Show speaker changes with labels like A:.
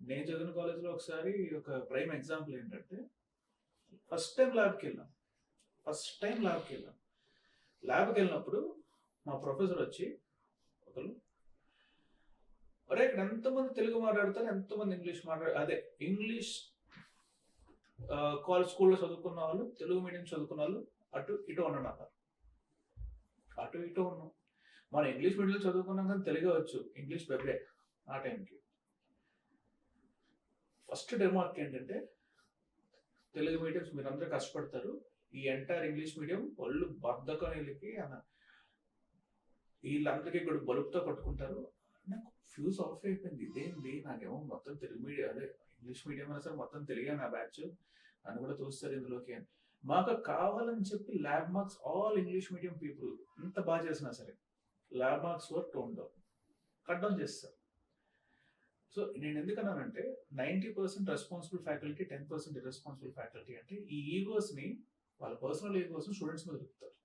A: నేను చదివిన కాలేజ్లో ఒకసారి ఒక ప్రైమ్ ఎగ్జాంపుల్ ఏంటంటే, ఫస్ట్ టైం ల్యాబ్కి వెళ్ళాం. ల్యాబ్కి వెళ్ళినప్పుడు మా ప్రొఫెసర్ వచ్చి ఒకరు, అరే ఇక్కడ ఎంతమంది తెలుగు మాట్లాడతారు, ఎంతమంది ఇంగ్లీష్ అదే ఇంగ్లీష్ కాలేజ్ స్కూల్లో చదువుకున్న వాళ్ళు, తెలుగు మీడియం చదువుకున్న వాళ్ళు అటు ఇటు ఉండండి అన్నారు. అటు ఇటు ఉన్నాం. మనం ఇంగ్లీష్ మీడియంలో చదువుకున్నాం కానీ తెలుగు వచ్చు, ఇంగ్లీష్ బెబ్బే ఆ టైంకి. ఫస్ట్ రిమార్క్ ఏంటంటే, తెలుగు మీడియంస్ మీరందరూ కష్టపడతారు, ఈ ఎంటైర్ ఇంగ్లీష్ మీడియం వాళ్ళు బద్ధకం వీళ్ళందరికీ కూడా బలుపుతో పట్టుకుంటారు. నాకు ఫ్యూజ్ ఆఫ్ అయిపోయింది. ఇదేంటి, నాకేమో మొత్తం తెలుగు మీడియం, అదే ఇంగ్లీష్ మీడియం అయినా సరే మొత్తం తెలుగే నా బ్యాచ్, నన్ను కూడా చూస్తారు ఇందులోకి అని. మాకు కావాలని చెప్పి lab marks all English medium people ఎంత బాగా చేసినా సరే ల్యాబ్ మార్క్స్ వర్ టోన్ డౌన్, కట్ డౌన్ చేస్తారు. సో నేను ఎందుకన్నానంటే 90% రెస్పాన్సిబుల్ ఫ్యాకల్టీ, 10% ఇర్రెస్పాన్సిబుల్ ఫ్యాకల్టీ అంటే ఈ ఈగోస్ ని, వాళ్ళ పర్సనల్ ఈగోస్ స్టూడెంట్స్ మీద చెప్తారు.